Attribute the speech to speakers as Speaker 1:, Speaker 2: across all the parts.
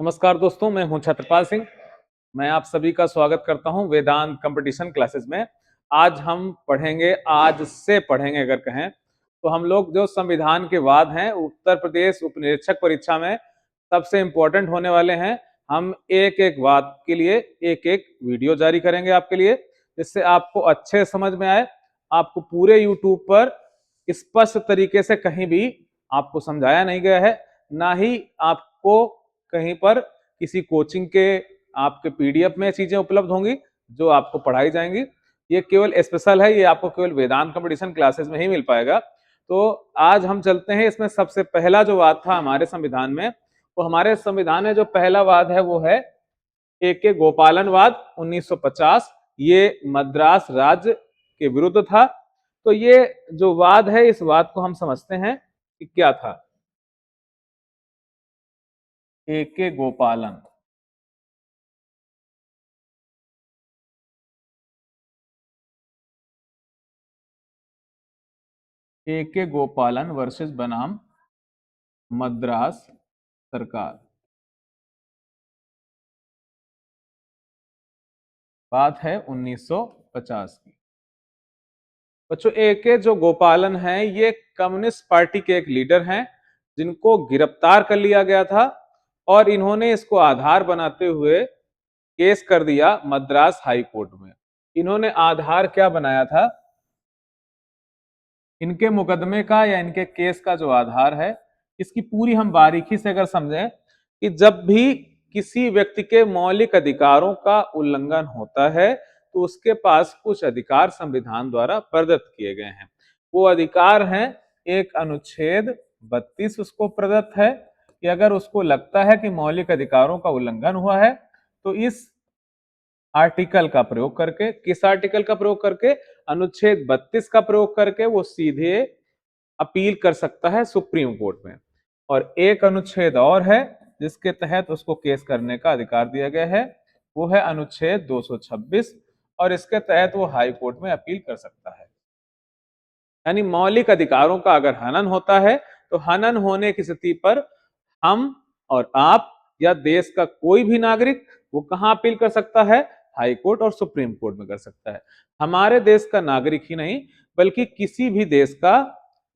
Speaker 1: नमस्कार दोस्तों, मैं हूं छत्रपाल सिंह। मैं आप सभी का स्वागत करता हूं वेदांत कंपटीशन क्लासेस में। आज हम पढ़ेंगे, आज से पढ़ेंगे अगर कहें तो हम लोग जो संविधान के वाद हैं उत्तर प्रदेश उपनिरीक्षक परीक्षा में सबसे इम्पोर्टेंट होने वाले हैं। हम एक एक वाद के लिए एक एक वीडियो जारी करेंगे आपके लिए, जिससे आपको अच्छे समझ में आए। आपको पूरे यूट्यूब पर स्पष्ट तरीके से कहीं भी आपको समझाया नहीं गया है, ना ही आपको कहीं पर किसी कोचिंग के आपके पीडीएफ में चीजें उपलब्ध होंगी जो आपको पढ़ाई जाएंगी। ये केवल स्पेशल है, ये आपको केवल वेदांत कंपटीशन क्लासेस में ही मिल पाएगा। तो आज हम चलते हैं, इसमें सबसे पहला जो वाद था हमारे संविधान में, वो हमारे संविधान में जो पहला वाद है वो है ए के गोपालन वाद 1950। ये मद्रास राज्य के विरुद्ध था। तो ये जो वाद है, इस वाद को हम समझते हैं कि क्या था। ए के गोपालन, ए के गोपालन वर्सेस बनाम मद्रास सरकार। बात है 1950 की। बच्चों, ए के जो गोपालन हैं ये कम्युनिस्ट पार्टी के एक लीडर हैं जिनको गिरफ्तार कर लिया गया था, और इन्होंने इसको आधार बनाते हुए केस कर दिया मद्रास हाई कोर्ट में। इन्होंने आधार क्या बनाया था? इनके मुकदमे का या इनके केस का जो आधार है, इसकी पूरी हम बारीकी से अगर समझें कि जब भी किसी व्यक्ति के मौलिक अधिकारों का उल्लंघन होता है तो उसके पास कुछ अधिकार संविधान द्वारा प्रदत्त किए गए हैं। वो अधिकार हैं, एक अनुच्छेद 32 उसको प्रदत्त है कि अगर उसको लगता है कि मौलिक अधिकारों का उल्लंघन हुआ है तो इस आर्टिकल का प्रयोग करके, किस आर्टिकल का प्रयोग करके? अनुच्छेद 32 का प्रयोग करके वो सीधे अपील कर सकता है सुप्रीम कोर्ट में। और एक अनुच्छेद और है जिसके तहत उसको केस करने का अधिकार दिया गया है, वो है अनुच्छेद 226, और इसके तहत वो हाई कोर्ट में अपील कर सकता है। यानी मौलिक अधिकारों का अगर हनन होता है तो हनन होने की स्थिति पर हम और आप या देश का कोई भी नागरिक वो कहां अपील कर सकता है? हाई कोर्ट और सुप्रीम कोर्ट में कर सकता है। हमारे देश का नागरिक ही नहीं बल्कि किसी भी देश का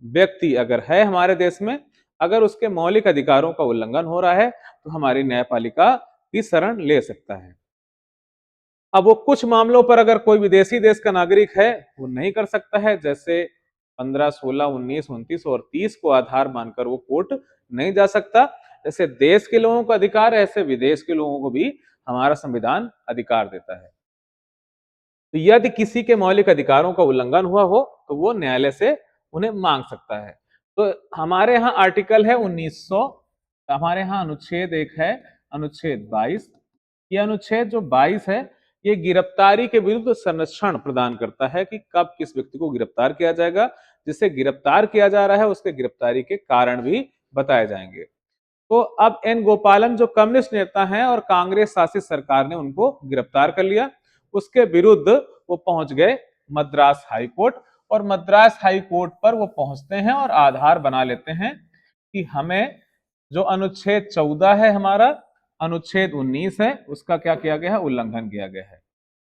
Speaker 1: व्यक्ति अगर है हमारे देश में, अगर उसके मौलिक अधिकारों का उल्लंघन हो रहा है तो हमारी न्यायपालिका की शरण ले सकता है। अब वो कुछ मामलों पर अगर कोई विदेशी देश का नागरिक है वो नहीं कर सकता है, जैसे 15, 16, 19, 29 और 30 को आधार मानकर वो कोर्ट नहीं जा सकता। जैसे देश के लोगों को अधिकार है, ऐसे विदेश के लोगों को भी हमारा संविधान अधिकार देता है। तो यदि किसी के मौलिक अधिकारों का उल्लंघन हुआ हो तो वो न्यायालय से उन्हें मांग सकता है। तो हमारे यहाँ आर्टिकल है 1900, हमारे यहाँ अनुच्छेद एक है अनुच्छेद 22। ये अनुच्छेद जो 22 है ये गिरफ्तारी के विरुद्ध संरक्षण प्रदान करता है कि कब किस व्यक्ति को गिरफ्तार किया जाएगा। जिसे गिरफ्तार किया जा रहा है उसके गिरफ्तारी के कारण भी बताए जाएंगे। तो अब एन गोपालन जो कम्युनिस्ट नेता हैं और कांग्रेस शासित सरकार ने उनको गिरफ्तार कर लिया, उसके विरुद्ध वो पहुंच गए मद्रास हाई कोर्ट। और मद्रास हाई कोर्ट पर वो पहुंचते हैं और आधार बना लेते हैं कि हमें जो अनुच्छेद 14 है, हमारा अनुच्छेद 19 है, उसका क्या किया गया है? उल्लंघन किया गया है।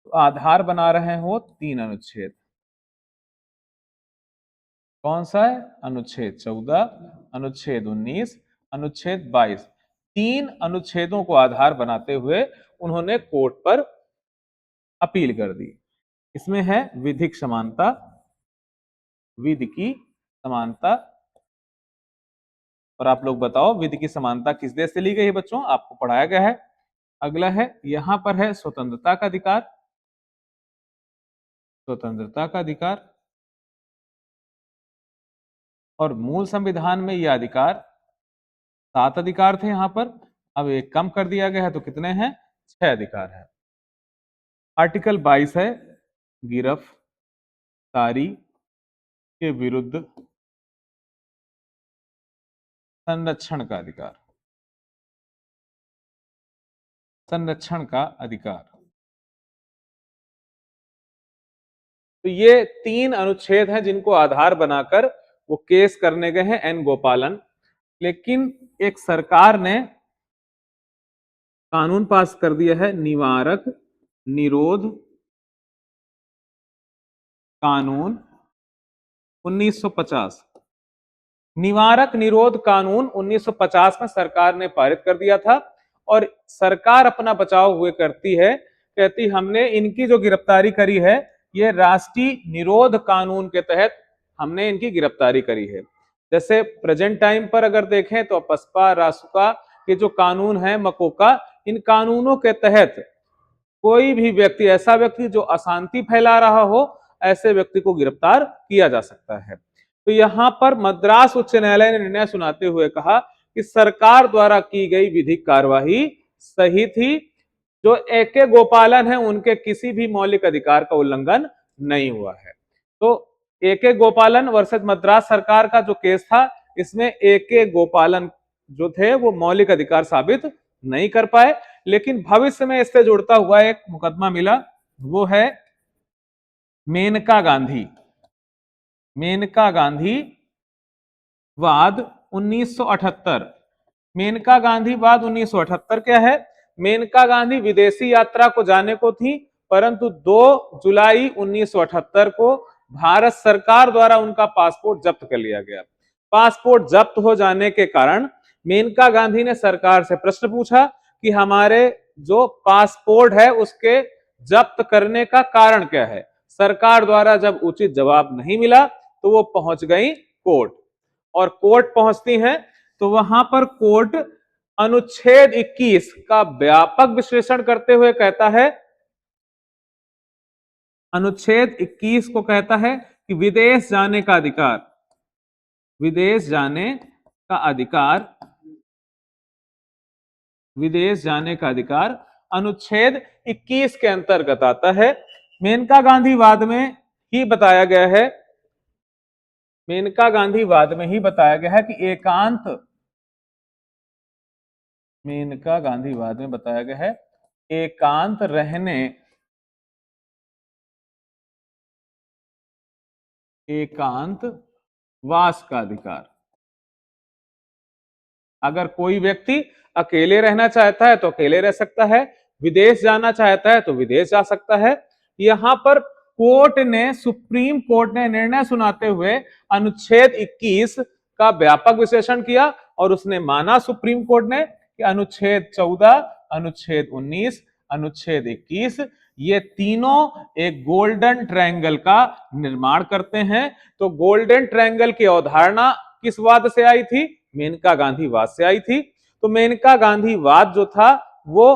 Speaker 1: तो आधार बना रहे हो 3 अनुच्छेद। कौन सा है? अनुच्छेद 14, अनुच्छेद 19, अनुच्छेद 22। 3 अनुच्छेदों को आधार बनाते हुए उन्होंने कोर्ट पर अपील कर दी। इसमें है विधिक समानता, विधि की समानता। और आप लोग बताओ विधि की समानता किस देश से ली गई है? बच्चों, आपको पढ़ाया गया है। अगला है, यहां पर है स्वतंत्रता का अधिकार, स्वतंत्रता का अधिकार। और मूल संविधान में यह अधिकार 7 अधिकार थे यहां पर, अब एक कम कर दिया गया है तो कितने हैं? 6 अधिकार है। आर्टिकल 22 है गिरफ्तारी के विरुद्ध संरक्षण का अधिकार, संरक्षण का अधिकार। तो ये 3 अनुच्छेद हैं जिनको आधार बनाकर वो केस करने गए हैं एन गोपालन। लेकिन एक सरकार ने कानून पास कर दिया है निवारक निरोध कानून 1950। निवारक निरोध कानून 1950 में सरकार ने पारित कर दिया था और सरकार अपना बचाव हुए करती है, कहती हमने इनकी जो गिरफ्तारी करी है ये राष्ट्रीय निरोध कानून के तहत हमने इनकी गिरफ्तारी करी है। जैसे प्रेजेंट टाइम पर अगर देखें तो पसपा रासुका के जो कानून है मकोका, इन कानूनों के तहत कोई भी व्यक्ति, ऐसा व्यक्ति जो अशांति फैला रहा हो, ऐसे व्यक्ति को गिरफ्तार किया जा सकता है। तो यहां पर मद्रास उच्च न्यायालय ने निर्णय सुनाते हुए कहा कि सरकार द्वारा की गई विधिक कार्यवाही सही थी। जो ए.के. गोपालन है उनके किसी भी मौलिक अधिकार का उल्लंघन नहीं हुआ है। तो ए.के. गोपालन वर्सेस मद्रास सरकार का जो केस था, इसमें ए.के. गोपालन जो थे वो मौलिक अधिकार साबित नहीं कर पाए, लेकिन भविष्य में इससे जुड़ता हुआ एक मुकदमा मिला, वो है मेनका गांधी, मेनका गांधी वाद 1978। मेनका गांधी वाद 1978 क्या है? मेनका गांधी विदेशी यात्रा को जाने को थी, परंतु 2 जुलाई 1978 को भारत सरकार द्वारा उनका पासपोर्ट जब्त कर लिया गया। पासपोर्ट जब्त हो जाने के कारण मेनका गांधी ने सरकार से प्रश्न पूछा कि हमारे जो पासपोर्ट है उसके जब्त करने का कारण क्या है। सरकार द्वारा जब उचित जवाब नहीं मिला तो वो पहुंच गई कोर्ट, और कोर्ट पहुंचती हैं तो वहां पर कोर्ट अनुच्छेद 21 का व्यापक विश्लेषण करते हुए कहता है, अनुच्छेद 21 को कहता है कि विदेश जाने का अधिकार, विदेश जाने का अधिकार, विदेश जाने का अधिकार अनुच्छेद 21 के अंतर्गत आता है। मेनका गांधी वाद में ही बताया गया है, मेनका गांधी वाद में ही बताया गया है कि एकांत, मेनका गांधी वाद में बताया गया है एकांत रहने, एकांत वास का अधिकार। अगर कोई व्यक्ति अकेले रहना चाहता है तो अकेले रह सकता है, विदेश जाना चाहता है तो विदेश जा सकता है। यहां पर कोर्ट ने, सुप्रीम कोर्ट ने निर्णय सुनाते हुए अनुच्छेद 21 का व्यापक विश्लेषण किया और उसने माना, सुप्रीम कोर्ट ने, कि अनुच्छेद 14, अनुच्छेद 19, अनुच्छेद 21 ये तीनों एक गोल्डन ट्रायंगल का निर्माण करते हैं। तो गोल्डन ट्रायंगल की अवधारणा किस वाद से आई थी? मेनका गांधी वाद से आई थी। तो मेनका गांधी वाद जो था वो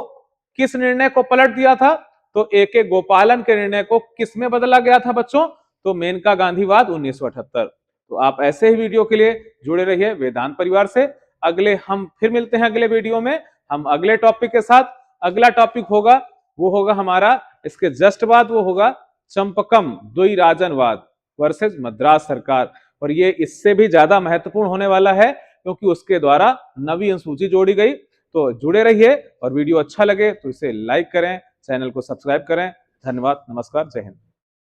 Speaker 1: किस निर्णय को पलट दिया था? तो ए.के. गोपालन के निर्णय को किस में बदला गया था बच्चों? तो मेनका गांधी वाद 1978। तो आप ऐसे ही वीडियो के लिए जुड़े रहिए वेदांत परिवार से। अगले हम फिर मिलते हैं अगले वीडियो में, हम अगले टॉपिक के साथ। अगला टॉपिक होगा, वो होगा हमारा, इसके जस्ट बाद वो होगा चंपकम द्विराजनवाद वर्सेस मद्रास सरकार, और ये इससे भी ज्यादा महत्वपूर्ण होने वाला है क्योंकि उसके द्वारा नवी अनुसूची जोड़ी गई। तो जुड़े रहिए, और वीडियो अच्छा लगे तो इसे लाइक करें, चैनल को सब्सक्राइब करें। धन्यवाद, नमस्कार, जय हिंद।